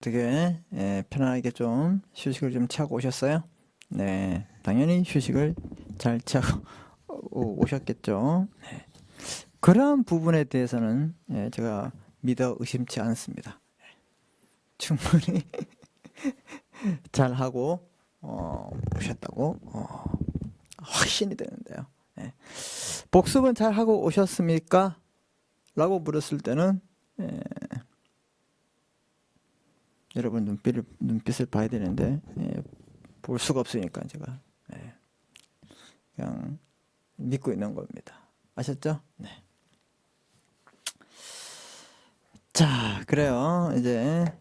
어떻게 편안하게 좀 휴식을 좀 취하고 오셨어요? 네, 당연히 휴식을 잘 취하고 오셨겠죠. 네. 그러한 부분에 대해서는 제가 믿어 의심치 않습니다. 충분히 잘 하고 오셨다고 확신이 되는데요. 네. 복습은 잘 하고 오셨습니까? 라고 물었을 때는 여러분 눈빛을 봐야 되는데 볼 수가 없으니까 제가 그냥 믿고 있는 겁니다. 아셨죠? 네. 자, 그래요. 이제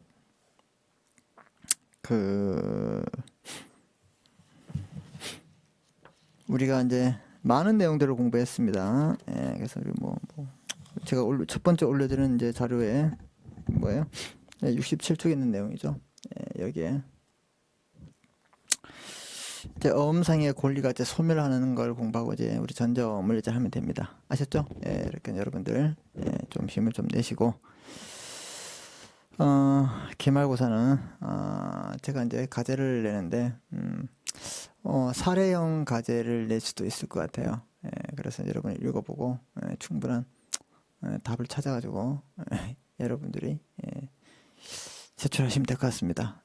우리가 이제 많은 내용들을 공부했습니다. 그래서 우리 제가 첫 번째 올려드린 이제 자료에 뭐예요? 67쪽에 있는 내용이죠. 여기에 이제 어음상의 권리가 이제 소멸하는 걸 공부하고 이제 우리 전점을 이제 하면 됩니다. 아셨죠? 이렇게 여러분들 좀 힘을 좀 내시고 기말고사는 제가 이제 과제를 내는데 사례형 과제를 낼 수도 있을 것 같아요. 그래서 여러분이 읽어보고 충분한 답을 찾아가지고 여러분들이 제출하시면 될 것 같습니다.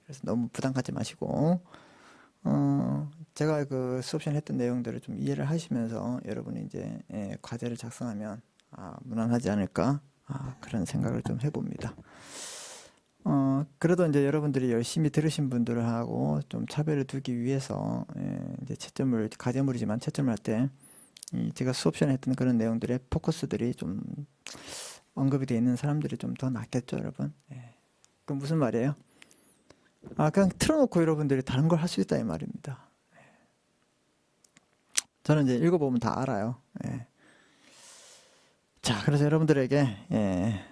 그래서 너무 부담 갖지 마시고 제가 그 수업시간에 했던 내용들을 좀 이해를 하시면서 여러분이 이제 과제를 작성하면 무난하지 않을까 그런 생각을 좀 해봅니다. 그래도 이제 여러분들이 열심히 들으신 분들하고 좀 차별을 두기 위해서 이제 과제물이지만 채점을 할 때 제가 수업 시간에 했던 그런 내용들의 포커스들이 좀 언급이 되어 있는 사람들이 좀 더 낫겠죠, 여러분. 그럼 무슨 말이에요? 그냥 틀어놓고 여러분들이 다른 걸 할 수 있다 이 말입니다. 저는 이제 읽어보면 다 알아요. 자, 그래서 여러분들에게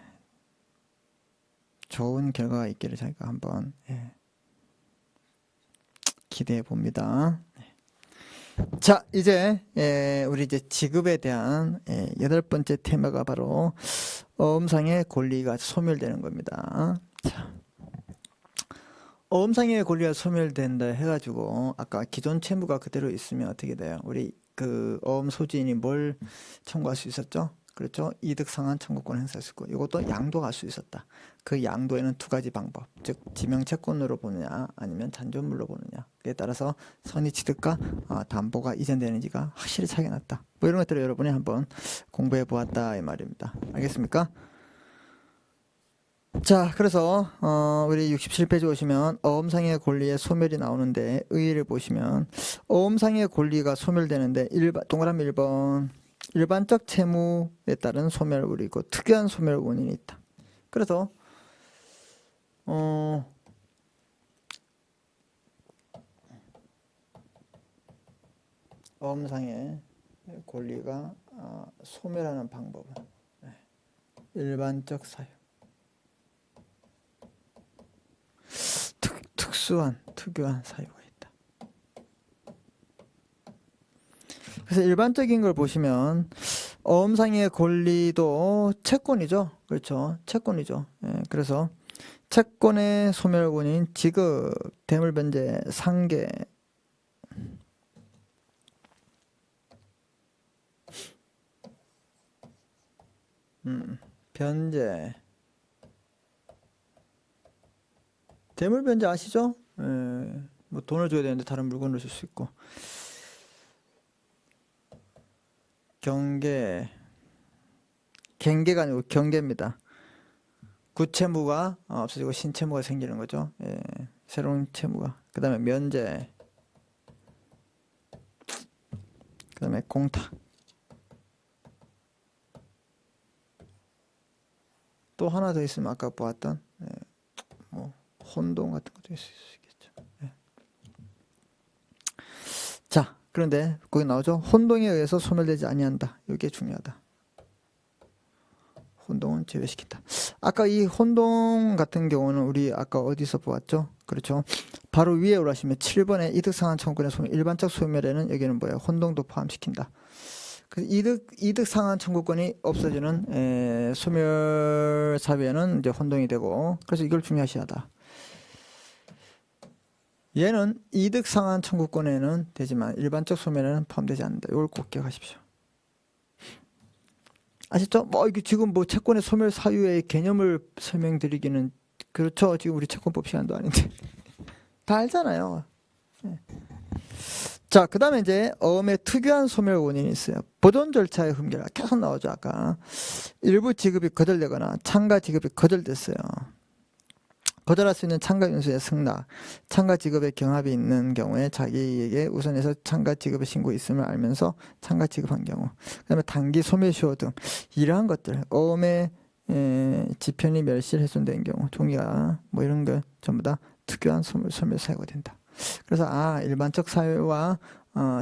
좋은 결과가 있기를 저희가 한번 기대해 봅니다. 자, 이제 우리 이제 지급에 대한 8번째 테마가 바로 어음상의 권리가 소멸되는 겁니다. 자, 어음상의 권리가 소멸된다 해가지고 아까 기존 채무가 그대로 있으면 어떻게 돼요? 우리 그 어음 소지인이 뭘 청구할 수 있었죠? 그렇죠? 이득 상환 청구권 행사할 수 있고 이것도 양도할 수 있었다. 그 양도에는 두 가지 방법, 즉 지명채권으로 보느냐 아니면 잔존물로 보느냐, 그에 따라서 선의취득과 담보가 이전되는지가 확실히 차이가 났다. 뭐 이런 것들을 여러분이 한번 공부해 보았다 이 말입니다. 알겠습니까? 자, 그래서 우리 67페이지 오시면 어음상의 권리의 소멸이 나오는데 의의를 보시면 어음상의 권리가 소멸되는데 동그라미 1번 일반적 채무에 따른 소멸물이고 특이한 소멸 원인이 있다. 그래서 어음상의 권리가 소멸하는 방법은 일반적 사유, 특유한 사유가 있다. 그래서 일반적인 걸 보시면 어음상의 권리도 채권이죠. 그렇죠. 채권이죠. 그래서 채권의 소멸권인 지급, 대물변제, 상계, 변제, 대물변제 아시죠? 뭐 돈을 줘야 되는데 다른 물건을 줄 수 있고, 경계가 아니고 경계입니다. 구채무가 없어지고 신채무가 생기는 거죠. 새로운 채무가. 그 다음에 면제, 그 다음에 공탁, 또 하나 더 있으면 아까 보았던 뭐 혼동 같은 것도 있을 수 있겠죠. 자, 그런데 거기 나오죠. 혼동에 의해서 소멸되지 아니한다. 이게 중요하다. 혼동은 제외시킨다. 아까 이 혼동 같은 경우는 우리 아까 어디서 보았죠? 그렇죠. 바로 위에 올라가시면 7번에 이득상환 청구권의 소멸, 일반적 소멸에는 여기는 뭐예요? 혼동도 포함시킨다. 그래서 이득 상환 청구권이 없어지는 소멸 사유에는 이제 혼동이 되고, 그래서 이걸 중요시하다. 얘는 이득 상환 청구권에는 되지만 일반적 소멸에는 포함되지 않는다. 이걸 꼭 기억하십시오. 아시죠? 뭐 이게 지금 뭐 채권의 소멸 사유의 개념을 설명드리기는 그렇죠. 지금 우리 채권법 시간도 아닌데 다 알잖아요. 네. 자, 그 다음에 이제 어음의 특유한 소멸 원인이 있어요. 보존 절차의 흠결 계속 나오죠. 아까 일부 지급이 거절되거나 참가 지급이 거절됐어요. 거절할 수 있는 참가 인수의 승낙, 참가 지급의 경합이 있는 경우에 자기에게 우선해서 참가 지급의 신고 있음을 알면서 참가 지급한 경우, 그 다음에 단기 소멸시효 등 이러한 것들, 어음의 지편이 멸실 훼손된 경우, 종이가 뭐 이런 거 전부 다 특유한 소멸 사유가 된다. 그래서 일반적 사유와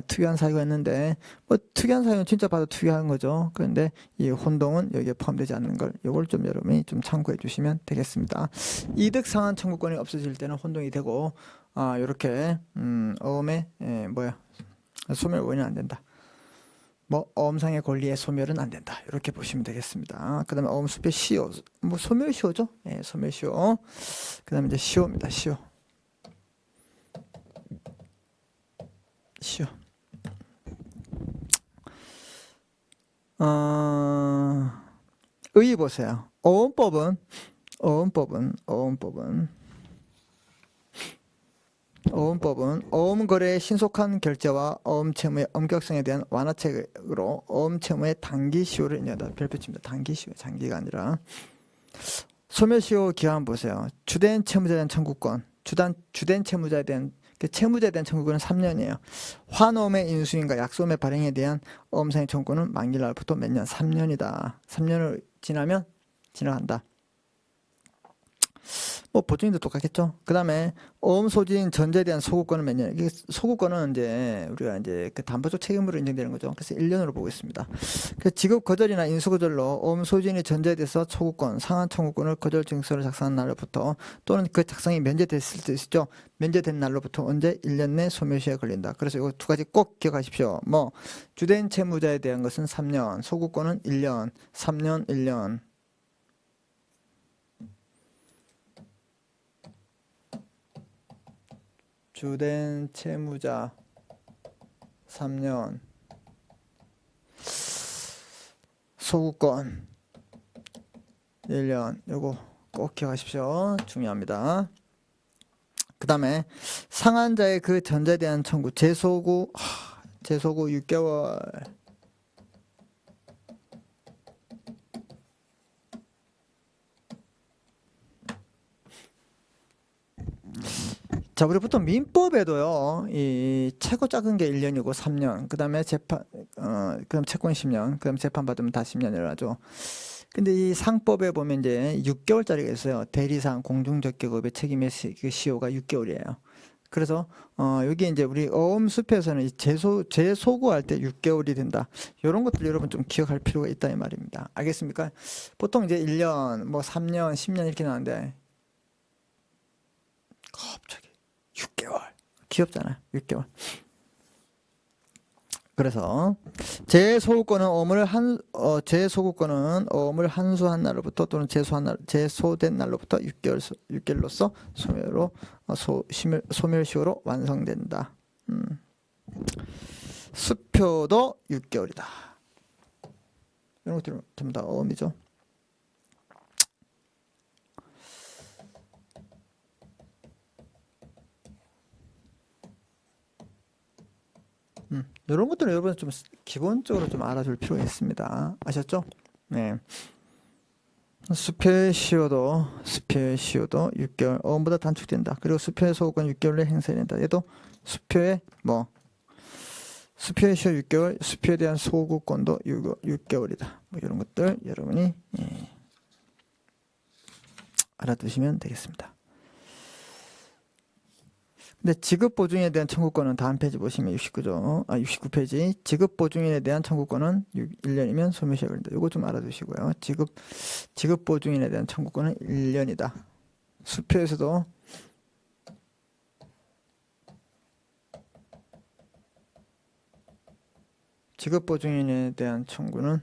특유한 사유가 있는데 뭐 특유한 사유는 진짜 봐도 특유한 거죠. 그런데 이 혼동은 여기에 포함되지 않는 걸, 이걸 좀 여러분이 좀 참고해 주시면 되겠습니다. 이득 상환 청구권이 없어질 때는 혼동이 되고 이렇게 어음의 소멸 원인은 안 된다. 뭐 어음상의 권리의 소멸은 안 된다. 이렇게 보시면 되겠습니다. 그다음에 어음 수표 시효, 뭐 소멸 시효죠. 예, 소멸 시효. 그다음에 이제 시효입니다. 시효. 의 보세요. 어음법은 어음 거래의 신속한 결제와 어음 채무의 엄격성에 대한 완화책으로 어음 채무의 단기 시효를 인정한다. 별표칩니다. 단기 시효, 장기가 아니라. 소멸 시효 기한 보세요. 주된 채무자에 대한 청구권, 주된 채무자에 대한 채무자에 대한 청구권은 3년이에요. 환어음의 인수인과 약소음의 발행에 대한 어음상의 청구권은 만기 날부터 몇 년? 3년이다. 3년을 지나면 지나간다. 뭐 보증인도 똑같겠죠. 그 다음에 어음 소지인 전제에 대한 소구권은 몇 년? 이게 소구권은 이제 우리가 이제 그 담보적 책임으로 인정되는 거죠. 그래서 1년으로 보고 있습니다. 그 지급 거절이나 인수 거절로 어음 소지인의 전제에 대해서 소구권, 상환 청구권을 거절 증서를 작성한 날로부터 또는 그 작성이 면제됐을 때 있죠. 면제된 날로부터 언제 1년 내 소멸시효에 걸린다. 그래서 이거 두 가지 꼭 기억하십시오. 뭐 주된 채무자에 대한 것은 3년, 소구권은 1년, 3년, 1년. 주된 채무자 3년, 소구권 1년. 요거 꼭 기억하십시오. 중요합니다. 그 다음에 상환자의 그 전제에 대한 청구, 재소구 6개월. 자, 우리 보통 민법에도요, 이 최고 작은 게 1년이고 3년, 그 다음에 그럼 채권 10년, 그럼 재판 받으면 다 10년이라 하죠. 근데 이 상법에 보면 이제 6개월짜리가 있어요. 대리상 공중적격업의 책임의 시효가 6개월이에요. 그래서 여기 이제 우리 어음숲에서는 재소구할 때 6개월이 된다. 이런 것들 여러분 좀 기억할 필요가 있다 이 말입니다. 알겠습니까? 보통 이제 1년, 뭐 3년, 10년 이렇게 나오는데 갑자기 6개월. 귀엽잖아요. 6개월. 그래서 재소구권은 어음을 한수한 날로부터 또는 재소된 날로부터 6개월로서 소멸시효로 완성된다. 수표도 6개월이다. 이런 것들은 전부 다 어음이죠. 이런 것들은 여러분 좀 기본적으로 좀 알아둘 필요가 있습니다. 아셨죠? 네. 수표의 시효도 6개월, 어음보다 단축된다. 그리고 수표의 소구권 6개월 내에 행사된다. 얘도 수표의 시효 6개월, 수표에 대한 소구권도 6개월이다. 뭐 이런 것들 여러분이 알아두시면 되겠습니다. 근데 지급보증인에 대한 청구권은 다음 페이지 보시면 69페이지. 지급보증인에 대한 청구권은 1년이면 소멸시효가 걸린다. 이거 좀 알아두시고요. 지급보증인에 대한 청구권은 1년이다. 수표에서도 지급보증인에 대한 청구는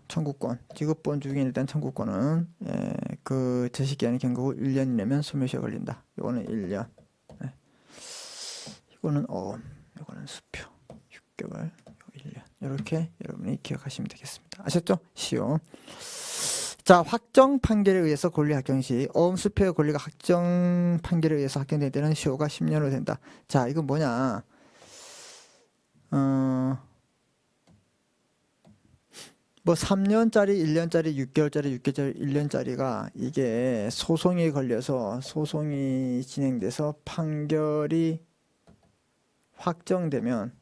청구권, 지급보증인에 대한 청구권은 그 제시기한이 경고 1년 이내면 소멸시효 걸린다. 이거는 1년. 이거는 이거는 수표 6개월, 1년. 이렇게 여러분이 기억하시면 되겠습니다. 아셨죠? 시효. 자, 확정 판결에 의해서 권리 확정 시 수표의 권리가 확정 판결에 의해서 확정될 때는 시효가 10년으로 된다. 자, 이건 뭐냐? 뭐 3년짜리, 1년짜리, 6개월짜리, 6개월짜리, 1년짜리가 이게 소송이 걸려서 소송이 진행돼서 판결이 확정되면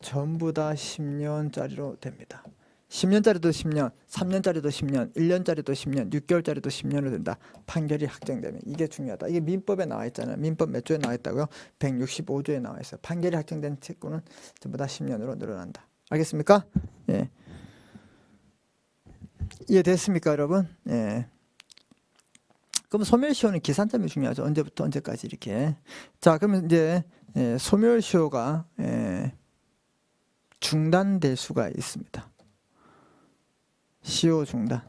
전부 다 10년짜리로 됩니다. 10년짜리도 10년, 3년짜리도 10년, 1년짜리도 10년, 6개월짜리도 10년으로 된다. 판결이 확정되면. 이게 중요하다. 이게 민법에 나와 있잖아요. 민법 몇 조에 나와 있다고요? 165조에 나와 있어요. 판결이 확정된 채권은 전부 다 10년으로 늘어난다. 알겠습니까? 예. 이해됐습니까, 여러분? 예. 그럼 소멸시효는 기산점이 중요하죠. 언제부터 언제까지 이렇게. 자, 그러면 이제 소멸시효가 중단될 수가 있습니다. 시효 중단.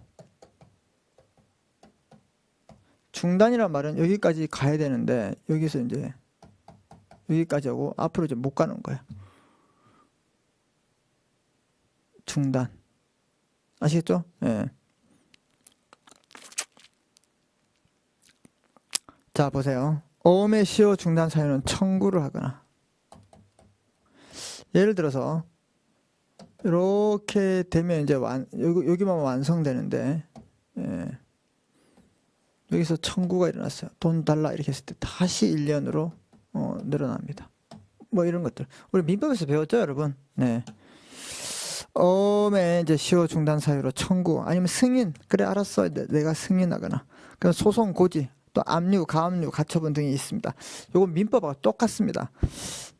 중단이란 말은 여기까지 가야 되는데 여기서 이제 여기까지 하고 앞으로 이제 못 가는 거야. 중단. 아시겠죠? 예. 자, 보세요. 어음의 시효 중단 사유는 청구를 하거나, 예를 들어서 이렇게 되면 이제 여기만 완성되는데, 예. 여기서 청구가 일어났어요. 돈 달라 이렇게 했을 때 다시 1년으로 늘어납니다. 뭐 이런 것들 우리 민법에서 배웠죠, 여러분? 네. 어음의 이제 시효 중단 사유로 청구 아니면 승인, 그래 알았어 내가 승인하거나, 그럼 소송 고지, 또 압류, 가압류, 가처분 등이 있습니다. 요건 민법하고 똑같습니다.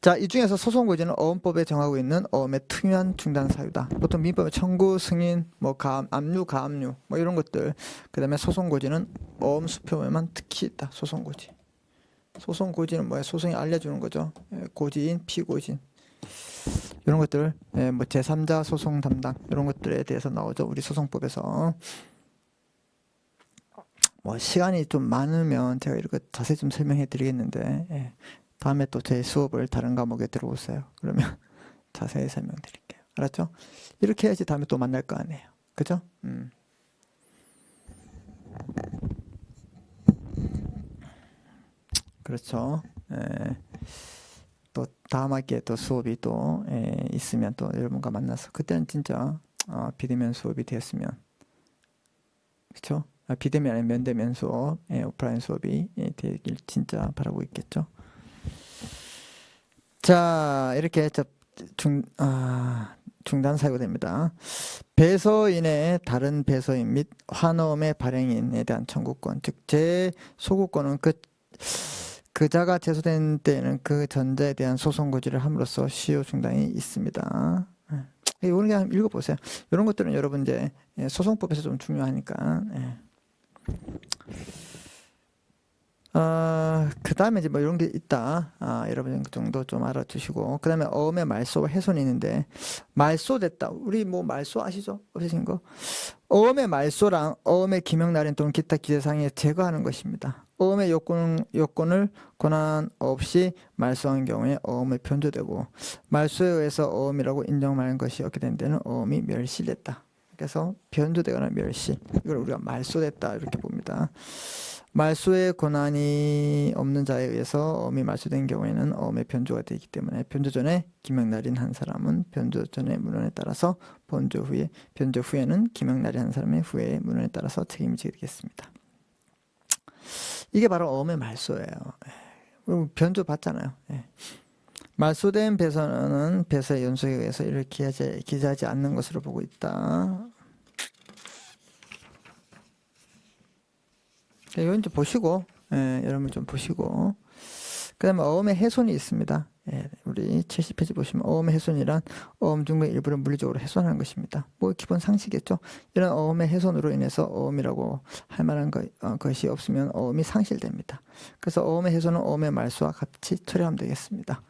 자, 이 중에서 소송 고지는 어음법에 정하고 있는 어음의 특유한 중단 사유다. 보통 민법에 청구, 승인, 뭐 압류, 가압류 뭐 이런 것들. 그다음에 소송 고지는 어음 수표에만 특히 있다. 소송 고지. 소송 고지는 뭐야? 소송이 알려주는 거죠. 고지인, 피고진. 이런 것들, 뭐 제3자 소송 담당 이런 것들에 대해서 나오죠. 우리 소송법에서. 뭐 시간이 좀 많으면 제가 이렇게 자세히 좀 설명해 드리겠는데, 다음에 또 제 수업을 다른 과목에 들어오세요. 그러면 자세히 설명드릴게요. 알았죠? 이렇게 해야지 다음에 또 만날 거 아니에요. 그죠? 그렇죠. 또 다음 학기에 또 수업이 또 있으면 또 여러분과 만나서 그때는 진짜 비대면 수업이 되었으면, 그렇죠? 비대면 아니면 면대면 수업, 오프라인 수업이 되길 진짜 바라고 있겠죠. 자, 이렇게 중단 사유가 됩니다. 배서인의 다른 배서인 및 환어음의 발행인에 대한 청구권, 즉 제소구권은 그자가 제소된 때에는 그 전자에 대한 소송 고지를 함으로써 시효 중단이 있습니다. 이거 그냥 읽어보세요. 이런 것들은 여러분 이제 소송법에서 좀 중요하니까. 그 다음에 이제 뭐 이런 게 있다. 여러분 정도 좀 알아두시고. 그 다음에 어음의 말소와 훼손이 있는데, 말소됐다. 우리 뭐 말소 아시죠? 없으신 거? 어음의 말소랑 어음의 기명날인 또는 기타 기재상에 제거하는 것입니다. 어음의 요건을 권한 없이 말소한 경우에 어음이 변조되고, 말소에 의해서 어음이라고 인정하는 것이 없게 된 데는 어음이 멸실됐다. 그래서 변조되거나 멸실, 이걸 우리가 말소됐다 이렇게 봅니다. 말소의 권한이 없는 자에 의해서 어음이 말소된 경우에는 어음의 변조가 되기 때문에 변조 전에 기명날인 한 사람은 변조 전의 문헌에 따라서 변조 후에는 기명날인 한 사람의 후에 문헌에 따라서 책임을 지게 되겠습니다. 이게 바로 어음의 말소예요. 변조 받잖아요. 말소된 배서는 배서의 연속에 의해서 이렇게 기재하지 않는 것으로 보고 있다. 이건 좀 보시고, 여러분 좀 보시고. 그 다음에 어음의 훼손이 있습니다. 우리 70페이지 보시면 어음의 훼손이란 어음 중의 일부를 물리적으로 훼손하는 것입니다. 뭐 기본 상식이겠죠. 이런 어음의 훼손으로 인해서 어음이라고 할 만한 것이 없으면 어음이 상실됩니다. 그래서 어음의 훼손은 어음의 말소와 같이 처리하면 되겠습니다.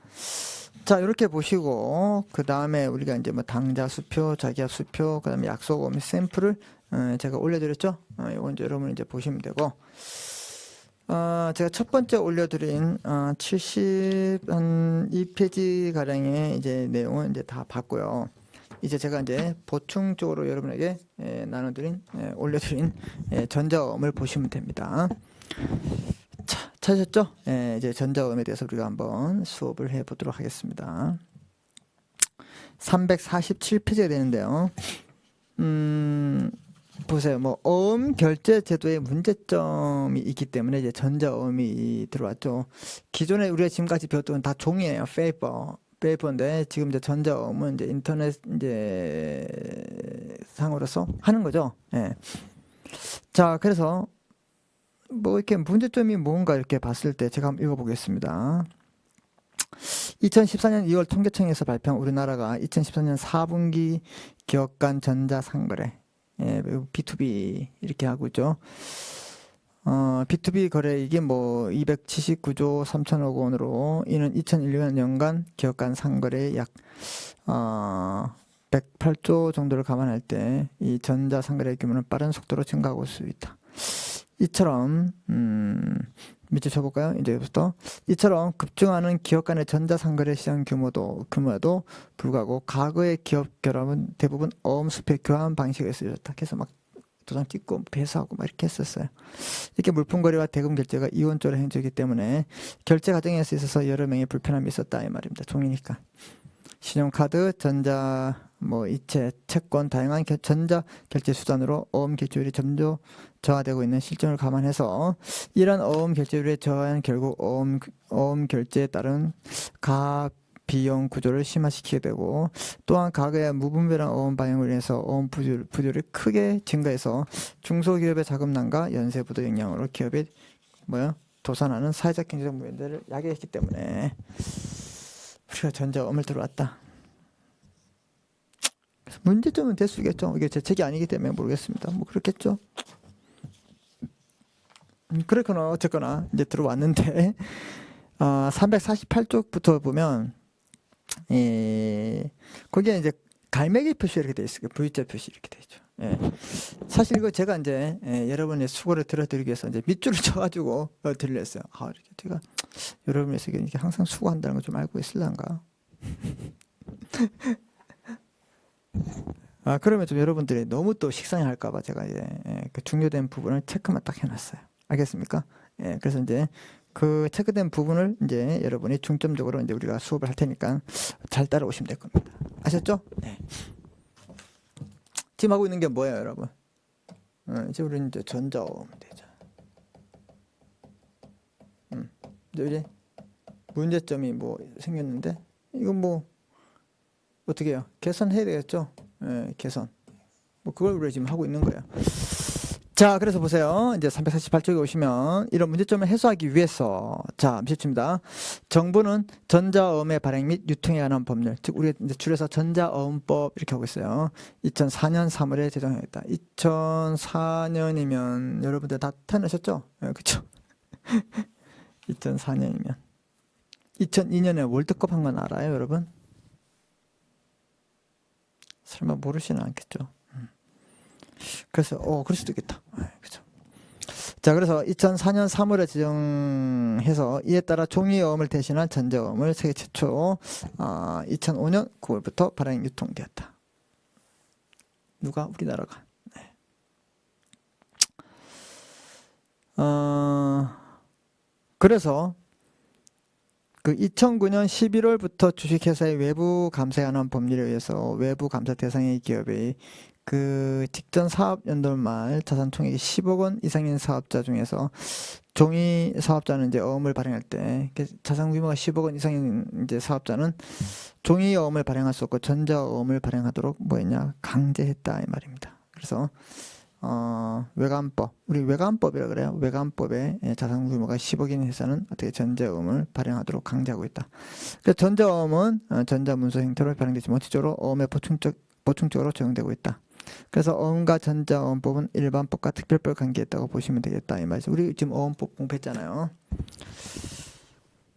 자, 이렇게 보시고 그 다음에 우리가 이제 뭐 당자 수표, 자기합 수표, 그 다음에 약속어미 샘플을 제가 올려드렸죠. 이건 이제 여러분 이제 보시면 되고, 제가 첫 번째 올려드린 72페이지 가량의 이제 내용은 이제 다 봤고요. 이제 제가 이제 보충적으로 여러분에게 올려드린 전자어음을 보시면 됩니다. 자, 찾으셨죠? 이제 전자어음에 대해서 우리가 한번 수업을 해보도록 하겠습니다. 347페이지가 되는데요. 보세요. 뭐 어음 결제 제도의 문제점이 있기 때문에 이제 전자어음이 들어왔죠. 기존에 우리가 지금까지 배웠던 건 다 종이에요. 페이퍼인데 지금 이제 전자어음은 이제 인터넷 이제 상으로서 하는 거죠. 예. 자, 그래서 뭐 이렇게 문제점이 뭔가 이렇게 봤을 때 제가 한번 읽어보겠습니다. 2014년 2월 통계청에서 발표한 우리나라가 2014년 4분기 기업 간 전자상거래 B2B 이렇게 하고 있죠. B2B 거래액이 뭐 279조 3천억 원으로 이는 2001년간 기업 간 상거래의 약 108조 정도를 감안할 때 이 전자상거래 규모는 빠른 속도로 증가하고 있을 수 있다. 이처럼 밑에 쳐볼까요? 이제부터 이처럼 급증하는 기업 간의 전자상거래 시장 규모에도 불구하고 과거의 기업 결합은 대부분 어음 수표 교환 방식을 쓰였다. 그래서 막 도장 찍고 배수하고 막 이렇게 했었어요. 이렇게 물품거래와 대금 결제가 이원적으로 행해지기 때문에 결제 과정에서 있어서 여러 명의 불편함이 있었다 이 말입니다. 종이니까. 신용카드, 전자 뭐 이체, 채권 다양한 전자 결제 수단으로 어음 결제율이 점점 저하되고 있는 실정을 감안해서 이런 어음 결제율의 저하는 결국 어음 결제에 따른 가비용 구조를 심화시키게 되고 또한 과거의 무분별한 어음 반영을 인해서 어음 부조율이 크게 증가해서 중소기업의 자금난과 연쇄부도 영향으로 기업이 도산하는 사회적 경제적 문제를 야기했기 때문에 우리가 전자어음을 들어왔다. 문제점은 될 수 있겠죠. 이게 제 책이 아니기 때문에 모르겠습니다. 뭐 그렇겠죠. 그렇거나 어쨌거나 이제 들어왔는데 348쪽부터 보면 거기에 이제 갈매기 표시 이렇게 돼 있어요. V자 표시 이렇게 돼 있죠. 예. 사실 이거 제가 이제 여러분의 수고를 들어드리기 위해서 이제 밑줄을 쳐가지고 드렸어요. 이렇게 제가 여러분에서 이렇게 항상 수고한다는 걸 좀 알고 있을란가. 그러면 좀 여러분들이 너무 또 식상해할까봐 제가 이제 그 중요된 부분을 체크만 딱 해놨어요. 알겠습니까? 그래서 이제 그 체크된 부분을 이제 여러분이 중점적으로 이제 우리가 수업을 할 테니까 잘 따라오시면 될 겁니다. 아셨죠? 네. 지금 하고 있는 게 뭐예요, 여러분? 이제 우리는 이제 전자어음 되죠. 이제 문제점이 뭐 생겼는데 이건 뭐 어떻게 해요? 개선해야 되겠죠? 개선. 뭐 그걸 우리가 지금 하고 있는 거예요. 자, 그래서 보세요. 이제 348쪽에 오시면 이런 문제점을 해소하기 위해서 밑줄입니다. 정부는 전자어음의 발행 및 유통에 관한 법률, 즉 우리가 이제 줄여서 전자어음법 이렇게 하고 있어요. 2004년 3월에 제정했다. 2004년이면 여러분들 다 태어나셨죠? 그렇죠? 2004년이면 2002년에 월드컵 한 건 알아요, 여러분? 설마 모르시는 않겠죠? 그래서 그럴 수도 있겠다. 그렇죠. 자, 그래서 2004년 3월에 지정해서 이에 따라 종이어음을 대신한 전자어음을 세계 최초 2005년 9월부터 발행 유통되었다. 누가? 우리나라가. 네. 그래서 그 2009년 11월부터 주식회사의 외부 감사에 관한 법률에 의해서 외부 감사 대상의 기업의 그 직전 사업 연도 말 자산 총액이 10억 원 이상인 사업자 중에서 종이 사업자는 이제 어음을 발행할 때 자산 규모가 10억 원 이상인 이제 사업자는 종이 어음을 발행할 수 없고 전자 어음을 발행하도록 강제했다 이 말입니다. 그래서 외관법, 우리 외관법이라 그래요. 외관법에 자산 규모가 10억인 회사는 어떻게 전자어음을 발행하도록 강제하고 있다. 그래서 전자어음은 전자문서 형태로 발행되지만 원칙적으로 어음에 보충적으로 적용되고 있다. 그래서 어음과 전자어음법은 일반법과 특별법을 관계했다고 보시면 되겠다 이 말이죠. 우리 지금 어음법 공부했잖아요.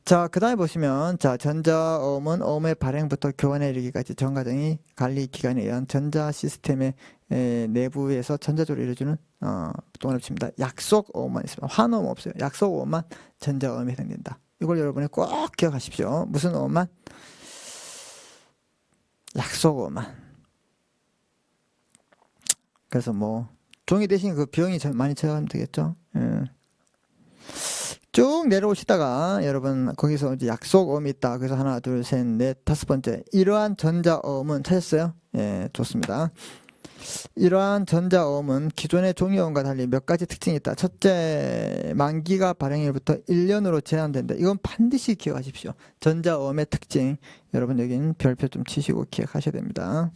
자, 그 다음에 보시면, 자, 전자어음은 어음의 발행부터 교환에 이르기까지 전 과정이 관리 기관에 의한 전자 시스템의 내부에서 전자적으로 이루어지는, 동그라미 칩니다. 약속어음만 있습니다. 환어음 없어요. 약속어음만 전자어음에 해당된다. 이걸 여러분이 꼭 기억하십시오. 무슨 어음만? 약속어음만. 그래서 뭐, 종이 대신 그 비용이 많이 쳐가면 되겠죠. 쭉 내려오시다가 여러분 거기서 이제 약속어음이 있다. 그래서 하나, 둘, 셋, 넷, 다섯 번째. 이러한 전자어음은 찾았어요? 예, 좋습니다. 이러한 전자어음은 기존의 종이어음과 달리 몇 가지 특징이 있다. 첫째, 만기가 발행일부터 1년으로 제한된다. 이건 반드시 기억하십시오. 전자어음의 특징. 여러분 여기는 별표 좀 치시고 기억하셔야 됩니다.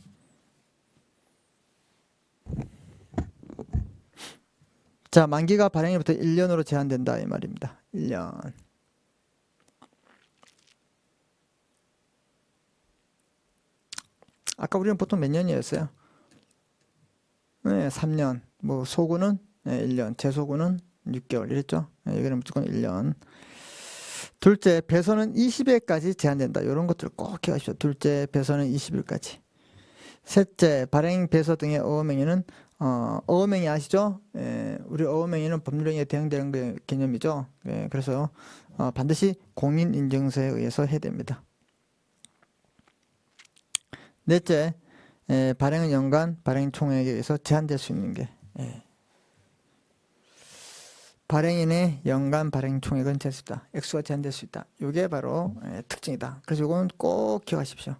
자, 만기가 발행일부터 1년으로 제한된다 이 말입니다. 1년. 아까 우리는 보통 몇 년이었어요? 네, 3년. 뭐 소구는 1년, 재소구는 6개월 이랬죠? 네, 여기는 무조건 1년. 둘째, 배선은 20일까지 제한된다. 이런 것들을 꼭 기억하십시오. 둘째, 배선은 20일까지. 셋째, 발행, 배서 등의 어음행위는 어음행위 아시죠? 우리 어음행위는 법률행위에 대응되는 개념이죠. 그래서 반드시 공인인증서에 의해서 해야 됩니다. 넷째, 발행은 연간 발행 총액에 의해서 제한될 수 있는 게 발행인의 연간 발행 총액은 제한될 수 있다. 액수가 제한될 수 있다. 이게 바로 특징이다. 그래서 이건 꼭 기억하십시오.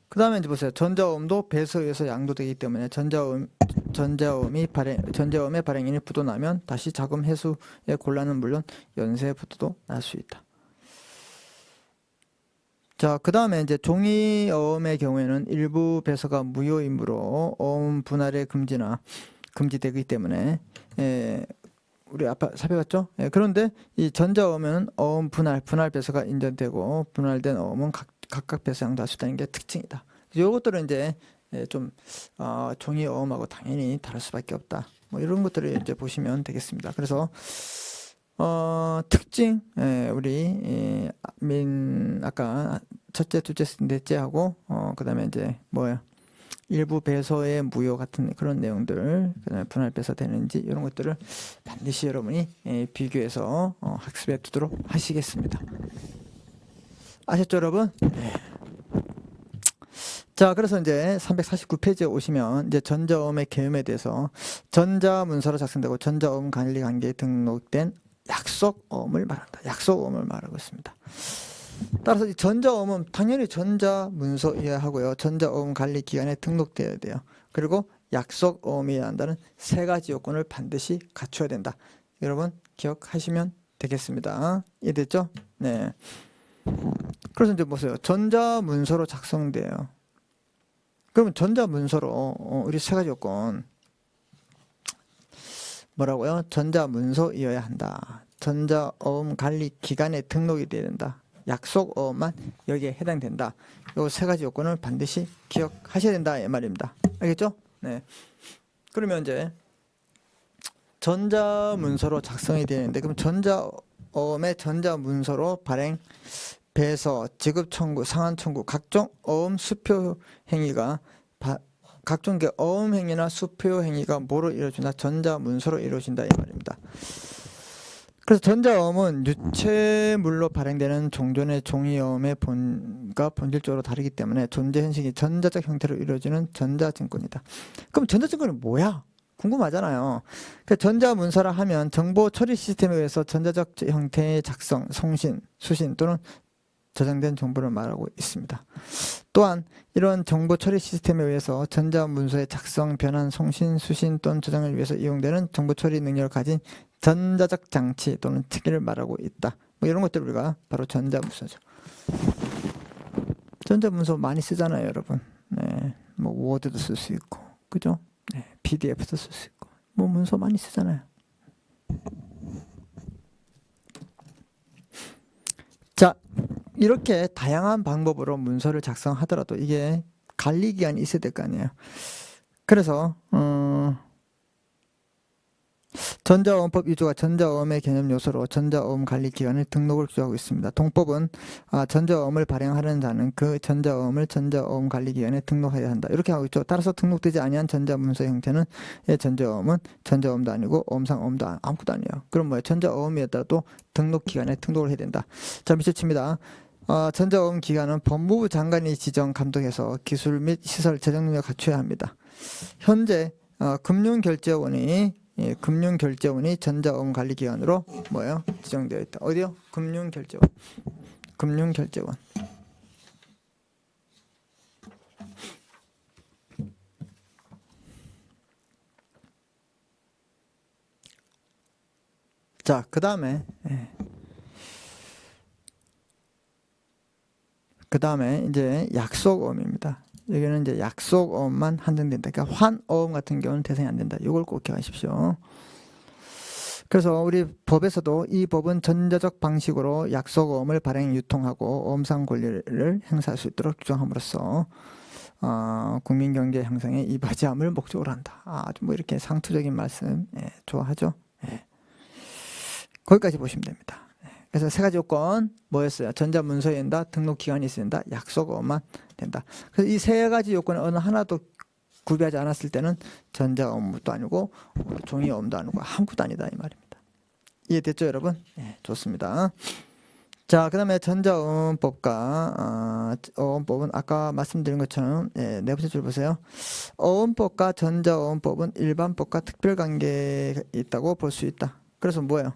그 다음에 이제 보세요. 전자어음도 배서에 의해서 양도되기 때문에 전자어음의 발행인이 부도나면 다시 자금 회수의 곤란은 물론 연쇄 부도도 날 수 있다. 자, 그 다음에 이제 종이어음의 경우에는 일부 배서가 무효이므로 어음 분할의 금지되기 때문에 우리 아까 살펴봤죠? 그런데 이 전자어음은 어음 분할 배서가 인정되고 분할된 어음은 각각 배서 양도할 수 있다는 게 특징이다. 이것들은 이제 좀 종이어음하고 당연히 다를 수밖에 없다. 뭐 이런 것들을 이제 보시면 되겠습니다. 그래서 특징 우리 아까 첫째, 둘째, 넷째 하고 그다음에 이제 뭐야? 일부 배서의 무효 같은 그런 내용들, 그다음에 분할 배서 되는지 이런 것들을 반드시 여러분이 비교해서 학습해 두도록 하시겠습니다. 아셨죠, 여러분? 네. 자, 그래서 이제 349페이지에 오시면 이제 전자어음의 개념에 대해서 전자문서로 작성되고 전자어음 관리 관계에 등록된 약속어음을 말한다. 약속어음을 말하고 있습니다. 따라서 이 전자어음은 당연히 전자문서 이해하고요. 전자어음 관리 기관에 등록되어야 돼요. 그리고 약속어음이어야 한다는 세 가지 요건을 반드시 갖춰야 된다. 여러분 기억하시면 되겠습니다. 이해됐죠? 네. 그래서 이제 보세요. 전자문서로 작성돼요. 그러면 전자문서로 우리 세 가지 요건 뭐라고요? 전자문서이어야 한다. 전자어음 관리 기관에 등록이 돼야 된다. 약속어음만 여기에 해당된다. 이 세 가지 요건을 반드시 기억하셔야 된다 이 말입니다. 알겠죠? 네. 그러면 이제 전자문서로 작성이 되는데 그럼 전자어음의 전자문서로 발행, 배서, 지급 청구, 상환 청구, 각종 어음 수표 행위가 각종 어음 행위나 수표 행위가 뭐로 이루어진다? 전자문서로 이루어진다 이 말입니다. 그래서 전자어음은 유체물로 발행되는 종전의 종이어음의 본질적으로 다르기 때문에 존재 현식이 전자적 형태로 이루어지는 전자증권이다. 그럼 전자증권이 뭐야? 궁금하잖아요. 전자문서라 하면 정보 처리 시스템에 의해서 전자적 형태의 작성, 송신, 수신 또는 저장된 정보를 말하고 있습니다. 또한 이런 정보 처리 시스템에 의해서 전자문서의 작성, 변환, 송신, 수신 또는 저장을 위해서 이용되는 정보 처리 능력을 가진 전자적 장치 또는 체계를 말하고 있다. 뭐 이런 것들 우리가 바로 전자문서죠. 전자문서 많이 쓰잖아요, 여러분. 네, 뭐 워드도 쓸 수 있고, 그죠? 네, PDF도 쓸 수 있고, 뭐 문서 많이 쓰잖아요. 자, 이렇게 다양한 방법으로 문서를 작성하더라도 이게 관리 기간이 있어야 될 거 아니에요. 그래서 전자어음법 2조가 전자어음의 개념 요소로 전자어음 관리 기관을 등록을 규정하고 있습니다. 동법은 전자어음을 발행하는 자는 그 전자어음을 전자어음 관리 기관에 등록해야 한다. 이렇게 하고 있죠. 따라서 등록되지 아니한 전자문서 형태는 전자어음은 전자어음도 아니고 어음상 어음도 아무것도 아니에요. 그럼 뭐예요? 전자어음이었다도 등록 기관에 등록을 해야 된다. 자, 밑에 칩니다. 전자어음 기관은 법무부 장관이 지정 감독해서 기술 및 시설 재정 능력을 갖춰야 합니다. 현재 금융결제원이 전자어음 관리 기관으로 뭐예요? 지정되어 있다. 어디요? 금융결제원. 금융결제원. 자, 그 다음에 이제 약속어음입니다. 여기는 이제 약속어음만 한정된다. 그러니까 환어음 같은 경우는 대상이 안 된다. 이걸 꼭 기억하십시오. 그래서 우리 법에서도 이 법은 전자적 방식으로 약속어음을 발행, 유통하고 어음상 권리를 행사할 수 있도록 규정함으로써 국민 경제 향상에 이바지 함을 목적으로 한다. 아주 뭐 이렇게 상투적인 말씀 좋아하죠. 거기까지 보시면 됩니다. 그래서 세 가지 요건 뭐였어요? 전자문서에 된다, 등록기간이 있어야 된다, 약속어만 된다. 그래서 이 세 가지 요건을 어느 하나도 구비하지 않았을 때는 전자어음도 아니고 종이어음도 아니고 아무것도 아니다 이 말입니다. 이해됐죠 여러분? 좋습니다. 자, 그 다음에 전자어음법과 어음법은 아까 말씀드린 것처럼 네 번째 줄 보세요. 어음법과 전자어음법은 일반법과 특별관계가 있다고 볼 수 있다. 그래서 뭐예요?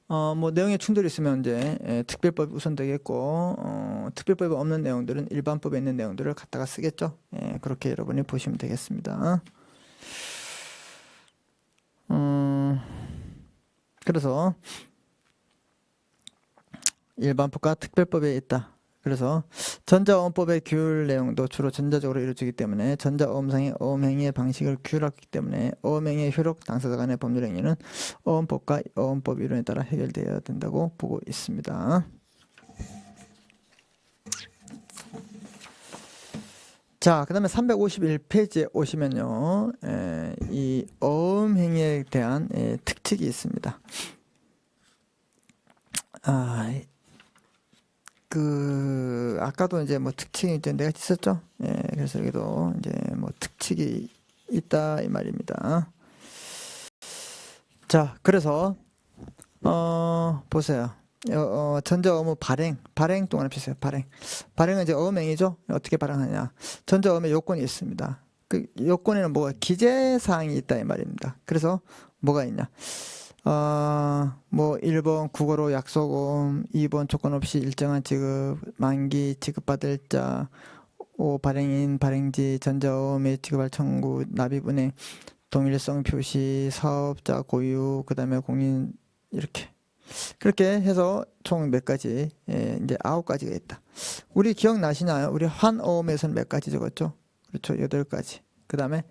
뭐 내용에 충돌이 있으면 이제 특별법이 우선되겠고 특별법이 없는 내용들은 일반법에 있는 내용들을 갖다가 쓰겠죠. 그렇게 여러분이 보시면 되겠습니다. 그래서 일반법과 특별법에 있다. 그래서 전자어음법의 규율 내용도 주로 전자적으로 이루어지기 때문에 전자어음상의 어음행위의 방식을 규율하기 때문에 어음행위의 효력 당사자 간의 법률행위는 어음법과 어음법 이론에 따라 해결되어야 된다고 보고 있습니다. 자, 그 다음에 351페이지에 오시면요, 이 어음행위에 대한 특칙이 있습니다. 아까도 이제 뭐 특징이 이제 내가 있었죠. 그래서 여기도 이제 뭐 특칙이 있다 이 말입니다. 자, 그래서 보세요. 전자어음 발행 동안에 보세요. 발행은 이제 어음행위죠. 어떻게 발행하냐? 전자어음의 요건이 있습니다. 그 요건에는 뭐가 기재사항이 있다 이 말입니다. 그래서 뭐가 있냐? 뭐 1번 국어로 약속어음, 2번 조건 없이 일정한 지급, 만기, 지급받을 자, 5 발행인, 발행지, 전자어음의 지급할 청구, 납입은행, 동일성 표시, 사업자 고유, 그 다음에 공인 이렇게 그렇게 해서 총 몇 가지 이제 9가지가 있다. 우리 기억나시나요? 우리 환어음에서는 몇 가지 적었죠? 그렇죠, 8가지. 그 다음에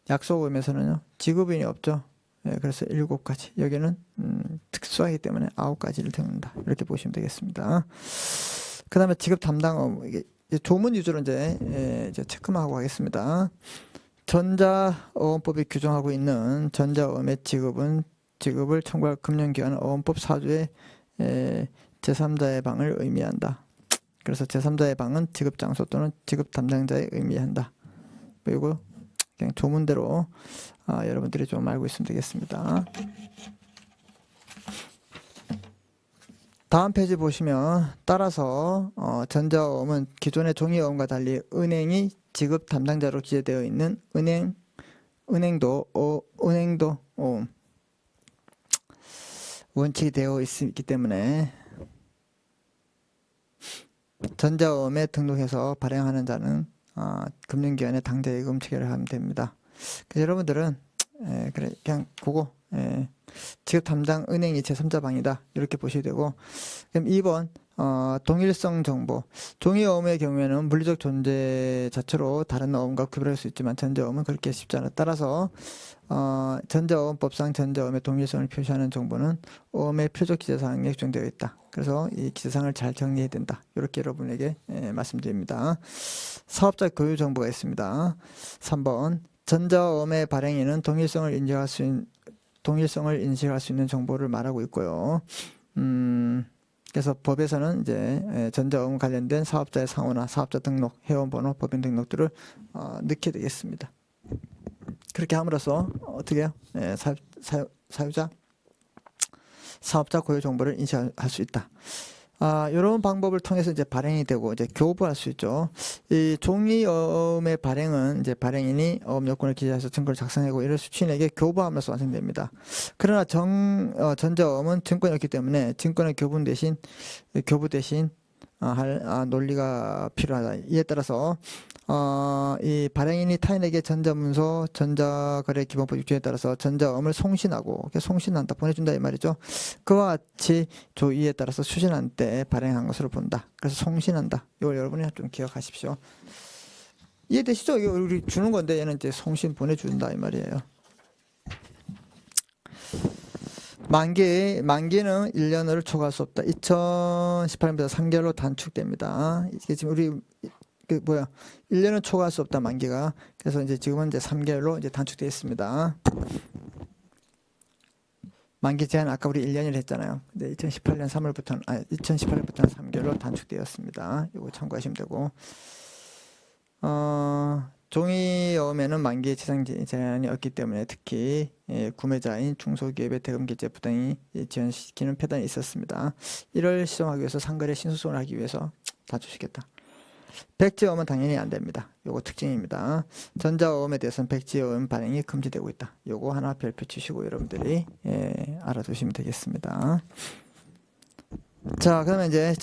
약속어음에서는요 지급인이 없죠. 그래서 7가지. 여기는 특수하기 때문에 9가지를 적는다. 이렇게 보시면 되겠습니다. 그 다음에 지급 담당어음, 이게 조문 위주로 이제 체크만 하고 가겠습니다. 전자어음법이 규정하고 있는 전자어음의 지급을 청구할 금융기관은 어음법 4조의 제3자의 방을 의미한다. 그래서 제3자의 방은 지급장소 또는 지급 담당자에 의미한다. 그리고 그냥 조문대로 여러분들이 좀 알고 있으면 되겠습니다. 다음 페이지 보시면 따라서 전자어음은 기존의 종이어음과 달리 은행이 지급 담당자로 기재되어 있는 은행도 어음 원칙이 되어 있기 때문에 전자어음에 등록해서 발행하는 자는 금융기관에 당좌예금 체결을 하면 됩니다. 그래서 여러분들은 그래 그냥 그거 지급 담당 은행이 제3자 방이다 이렇게 보셔야 되고, 그럼 2번 동일성 정보. 종이어음의 경우에는 물리적 존재 자체로 다른 어음과 구별할 수 있지만 전자어음은 그렇게 쉽지 않아. 따라서 전자어음법상 전자어음의 동일성을 표시하는 정보는 어음의 표적 기재사항에 규정되어 있다. 그래서 이 기재사항을 잘 정리해야 된다. 이렇게 여러분에게 말씀드립니다. 사업자 고유 정보가 있습니다. 3번 전자음의 발행인은 동일성을 인식할 수 있는 정보를 말하고 있고요. 그래서 법에서는 이제 전자음 관련된 사업자의 상호나 사업자 등록, 회원번호, 법인 등록들을 넣게 되겠습니다. 그렇게 함으로써 어떻게 해요? 사유자, 사업자 고유 정보를 인식할 수 있다. 이런 방법을 통해서 이제 발행이 되고 이제 교부할 수 있죠. 이 종이음의 발행은 이제 발행인이 음 요건을 기재해서 증권을 작성하고 이를 수취인에게 교부하면서 완성됩니다. 그러나 전자음은 증권이었기 때문에 증권의 교부 대신 할 논리가 필요하다. 이에 따라서 이 발행인이 타인에게 전자문서, 전자거래기본법 6조에 따라서 전자음을 송신하고 송신한다, 보내준다 이 말이죠. 그와 같이 조2에 따라서 수신한 때 발행한 것으로 본다. 그래서 송신한다. 이걸 여러분이 좀 기억하십시오. 이해되시죠? 이거 우리 주는 건데 얘는 이제 송신 보내준다 이 말이에요. 만기는 1년을 초과할 수 없다. 2018년보다 3개월로 단축됩니다. 이게 지금 우리 1년은 초과할 수 없다, 만기가. 그래서 이제 지금은 이제 3개월로 이제 단축되어 있습니다. 만기 제한 아까 우리 1년이라 했잖아요. 근데 2018년부터는 3개월로 단축되었습니다. 이거 참고하시면 되고. 종이음에는 만기 재산 제한이 없기 때문에 특히 구매자인 중소기업의 대금결제 부당이 지연시키는 폐단이 있었습니다. 이를 시정하기 위해서 상거래 신소송을 하기 위해서 단축시켰다. 백지음은 당연히 안 됩니다. 요거 특징입니다. 전자음에 대해서는 백지음 발행이 금지되고 있다. 요거 하나 별표 치시고 여러분들이 알아두시면 되겠습니다. 자, 그러면 이제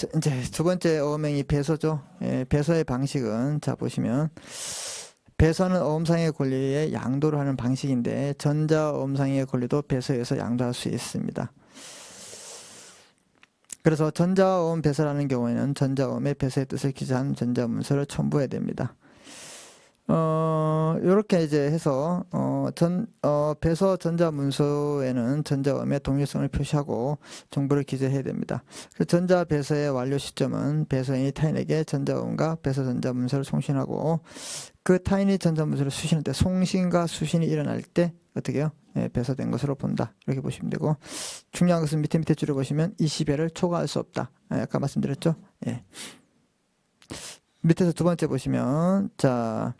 두 번째 어음행위 배서죠. 배서의 방식은 자 보시면 배서는 어음상의 권리에 양도를 하는 방식인데 전자어음상의 권리도 배서에서 양도할 수 있습니다. 그래서 전자어음 배서라는 경우에는 전자어음의 배서의 뜻을 기재한 전자문서를 첨부해야 됩니다. 요렇게 이제 해서 배서 전자문서에는 전자음의 동일성을 표시하고 정보를 기재해야 됩니다. 전자 배서의 완료 시점은 배서인이 타인에게 전자음과 배서 전자문서를 송신하고 그 타인이 전자문서를 수신할 때 송신과 수신이 일어날 때 어떻게 해요? 배서된 것으로 본다. 이렇게 보시면 되고 중요한 것은 밑에 줄을 보시면 20회를 초과할 수 없다. 아까 말씀드렸죠? 밑에서 두 번째 보시면 자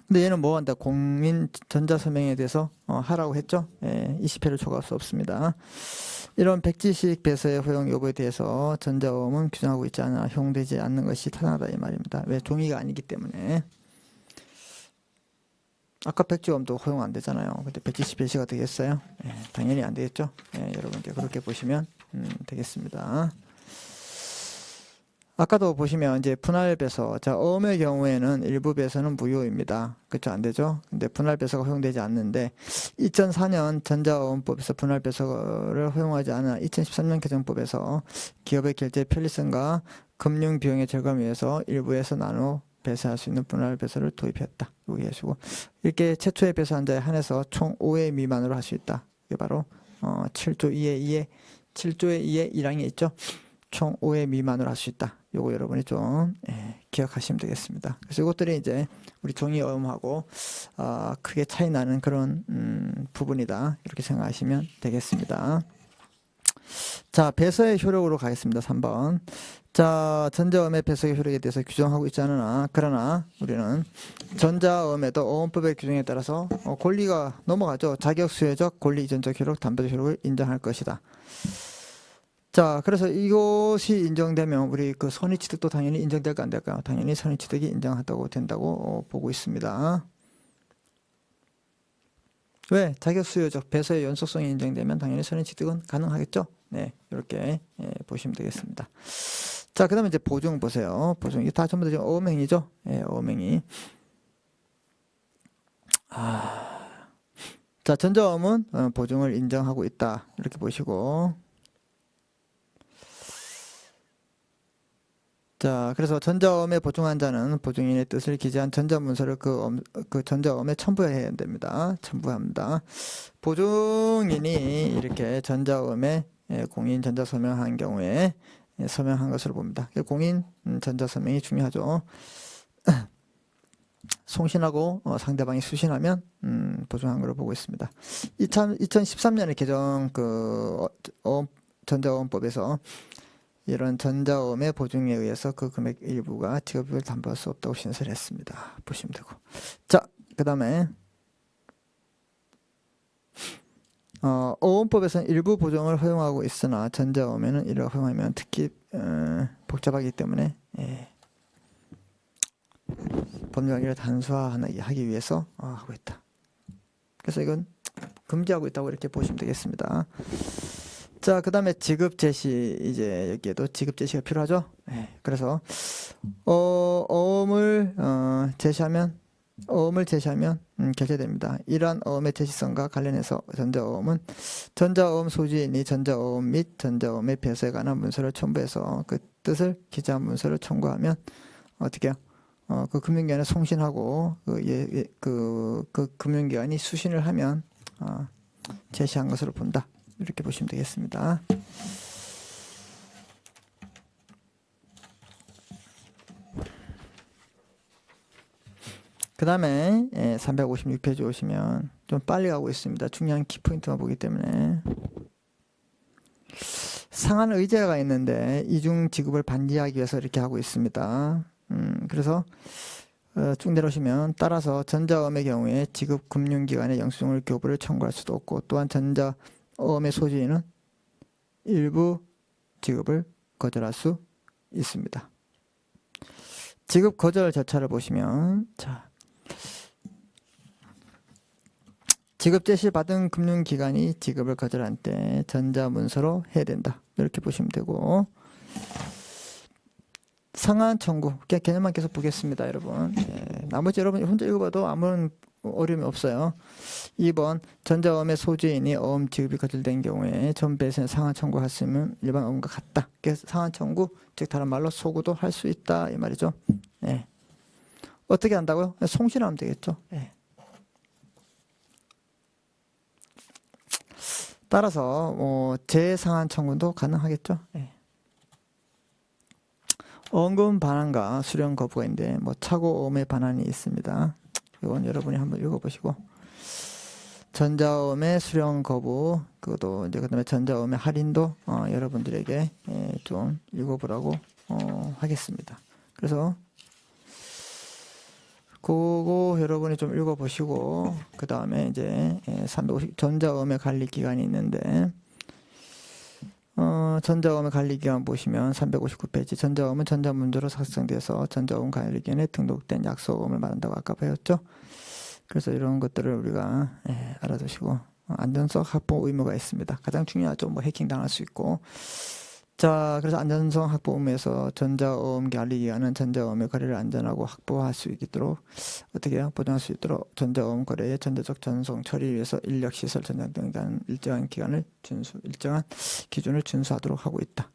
근데 얘는 뭐 한다? 공인 전자서명에 대해서 하라고 했죠? 20회를 초과할 수 없습니다. 이런 백지식 배서의 허용 여부에 대해서 전자어음은 규정하고 있지 않아 허용되지 않는 것이 타당하다 이 말입니다. 왜? 종이가 아니기 때문에. 아까 백지어음도 허용 안 되잖아요. 근데 백지식 배시가 되겠어요? 당연히 안 되겠죠? 여러분 이제 그렇게 보시면 되겠습니다. 아까도 보시면 이제 분할 배서, 자 어음의 경우에는 일부 배서는 무효입니다. 그렇죠? 안 되죠? 근데 분할 배서가 허용되지 않는데 2004년 전자어음법에서 분할 배서를 허용하지 않아 2013년 개정법에서 기업의 결제 편리성과 금융 비용의 절감을 위해서 일부에서 나눠 배서할 수 있는 분할 배서를 도입했다. 여기 계시고 이렇게 최초의 배서한 자에 한해서 총 5회 미만으로 할 수 있다. 이게 바로 7조 2의 1항에 있죠. 총 5회 미만으로 할 수 있다. 요거 여러분이 좀 기억하시면 되겠습니다. 그래서 이것들이 이제 우리 종이어음하고 크게 차이 나는 그런 부분이다. 이렇게 생각하시면 되겠습니다. 자, 배서의 효력으로 가겠습니다. 3번. 자, 전자음의 배서의 효력에 대해서 규정하고 있지 않으나 그러나 우리는 전자음에도 어음법의 규정에 따라서 권리가 넘어가죠. 자격수혜적, 권리 이전적 효력, 담보적 효력을 인정할 것이다. 자, 그래서 이것이 인정되면 우리 그 선의취득도 당연히 인정될까 안 될까요? 당연히 선의취득이 인정하다고 된다고 보고 있습니다. 왜? 자격수요적 배서의 연속성이 인정되면 당연히 선의취득은 가능하겠죠? 네, 이렇게 보시면 되겠습니다. 자, 그 다음에 이제 보증 보세요. 보증. 이게 다 전부 다 지금 어음행위죠? 어음행위. 자, 전자어음은 보증을 인정하고 있다. 이렇게 보시고. 자, 그래서 전자어음에 보증한 자는 보증인의 뜻을 기재한 전자문서를 그 전자어음에 첨부해야 됩니다. 첨부합니다. 보증인이 이렇게 전자어음에 공인 전자서명한 경우에 서명한 것으로 봅니다. 공인 전자서명이 중요하죠. 송신하고 상대방이 수신하면 보증한 걸로 보고 있습니다. 2013년에 개정 전자어음법에서 이런 전자어음의 보증에 의해서 그 금액 일부가 지급을 담보할 수 없다고 신설했습니다. 보시면 되고. 자, 그 다음에 어음법에서는 일부 보증을 허용하고 있으나 전자어음에는 이를 허용하면 특히 복잡하기 때문에 법률관계를 단순화하기 위해서 하고 있다. 그래서 이건 금지하고 있다고 이렇게 보시면 되겠습니다. 자, 그 다음에 지급 제시, 이제 여기에도 지급 제시가 필요하죠. 그래서 어음을 제시하면 결제됩니다. 이러한 어음의 제시성과 관련해서 전자어음 소지인이 전자어음 및 전자어음의 배수에 관한 문서를 첨부해서 그 뜻을 기재한 문서를 청구하면 어떻게 해요? 그 금융기관에 송신하고 그 금융기관이 수신을 하면 제시한 것으로 본다. 이렇게 보시면 되겠습니다. 그 다음에 356페이지 오시면 좀 빨리 가고 있습니다. 중요한 키포인트만 보기 때문에 상한 의제가 있는데 이중 지급을 반지하기 위해서 이렇게 하고 있습니다. 그래서 쭉 내려오시면 따라서 전자어음의 경우에 지급 금융기관의 영수증을 교부를 청구할 수도 없고 또한 전자어음의 소지인은 일부 지급을 거절할 수 있습니다. 지급 거절 절차를 보시면 지급 제시 받은 금융기관이 지급을 거절한 때 전자문서로 해야 된다. 이렇게 보시면 되고 상한 청구 개념만 계속 보겠습니다, 여러분. 나머지 여러분 혼자 읽어봐도 아무런 어려움이 없어요. 2번 전자어음의 소지인이 어음 지급이 거절된 경우에 전 배수의 상한 청구했으면 일반 어음과 같다. 그래서 상한 청구, 즉 다른 말로 소구도 할 수 있다 이 말이죠. 어떻게 한다고요? 송신하면 되겠죠. 따라서 재상한 청구도 가능하겠죠. 어음 반환과 수령 거부가 있는데 차고 어음의 반환이 있습니다. 이건 여러분이 한번 읽어보시고 전자어음의 수령 거부 그것도 이제 그다음에 전자어음의 할인도 여러분들에게 좀 읽어보라고 하겠습니다. 그래서 그거 여러분이 좀 읽어보시고 그 다음에 이제 350 전자어음의 관리 기간이 있는데 전자어음의 관리 기간 보시면 359페이지 전자어음은 전자문서로 작성돼서 전자어음 관리 기간에 등록된 약소어음을 말한다고 아까 배웠죠. 그래서 이런 것들을 우리가 알아두시고 안전성 확보 의무가 있습니다. 가장 중요하죠. 해킹 당할 수 있고. 자, 그래서 안전성 확보 의무에서 전자어음 관리 기간은 전자어음의 거래를 안전하고 확보할 수 있도록 어떻게 해요? 보장할 수 있도록 전자어음 거래의 전자적 전송 처리를 위해서 인력 시설 전장 등에 일정한 기준을 준수하도록 하고 있다.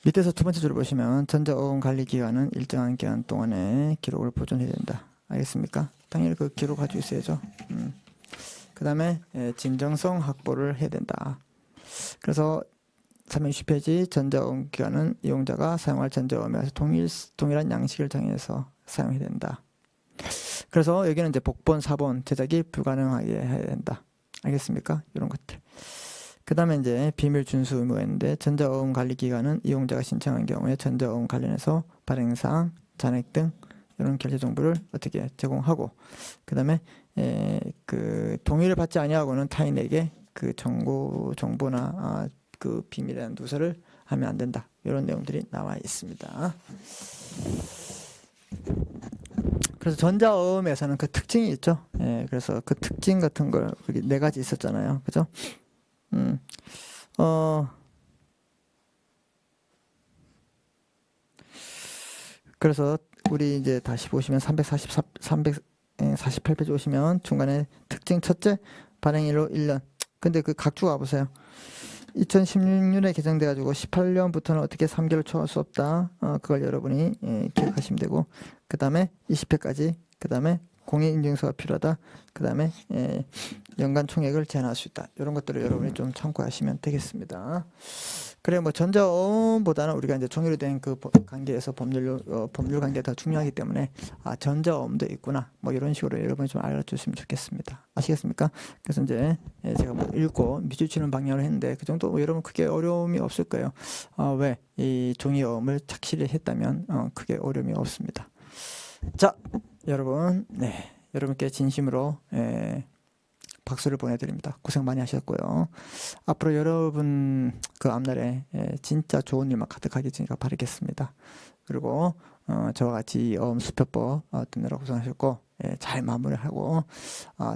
밑에서 두 번째 줄을 보시면 전자어음 관리 기간은 일정한 기간 동안에 기록을 보존해야 된다. 알겠습니까? 당연히 그 기록 가지고 있어야죠. 그 다음에 진정성 확보를 해야 된다. 그래서 360페이지 전자어음 기간은 이용자가 사용할 전자어음에서 동일한 양식을 정해서 사용해야 된다. 그래서 여기는 이제 복본, 사본 제작이 불가능하게 해야 된다. 알겠습니까? 이런 것들. 그 다음에 이제 비밀 준수 의무가 있는데 전자어음 관리 기간은 이용자가 신청한 경우에 전자어음 관련해서 발행사항, 잔액 등 이런 결제 정보를 어떻게 제공하고 그 다음에 그 동의를 받지 아니하고는 타인에게 그 정보나 그 비밀이라는 누설을 하면 안 된다. 이런 내용들이 나와 있습니다. 그래서 전자어음에서는 그 특징이 있죠. 그래서 그 특징 같은 걸 여기 4가지 있었잖아요. 그죠? 그래서 우리 이제 다시 보시면 348페이지 오시면 중간에 특징 첫째 발행일로 1년. 근데 그 각주 가보세요. 2016년에 개정돼 가지고 18년부터는 어떻게 3개월 초과할 수 없다. 그걸 여러분이 기억하시면 되고 그 다음에 20회까지 그 다음에 공인인증서가 필요하다. 그 다음에 연간 총액을 제한할 수 있다. 이런 것들을 여러분이 좀 참고하시면 되겠습니다. 그래 뭐 전자어음보다는 우리가 이제 종이로 된 그 관계에서 법률 관계가 더 중요하기 때문에 전자어음도 있구나. 뭐 이런 식으로 여러분이 좀 알아주시면 좋겠습니다. 아시겠습니까? 그래서 이제 제가 뭐 읽고 밑줄치는 방향으로 했는데 그 정도 뭐 여러분 크게 어려움이 없을 거예요. 왜? 이 종이어음을 착실히 했다면 크게 어려움이 없습니다. 자, 여러분, 여러분께 진심으로 박수를 보내드립니다. 고생 많이 하셨고요. 앞으로 여러분 그 앞날에 진짜 좋은 일만 가득하게 지니까 바라겠습니다. 그리고 저와 같이 이 어음 수표법 듣느라 고생하셨고 잘 마무리하고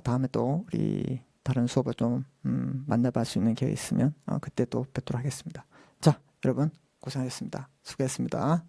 다음에 또 우리 다른 수업을 좀 만나볼 수 있는 기회가 있으면 그때 또 뵙도록 하겠습니다. 자, 여러분 고생하셨습니다. 수고했습니다.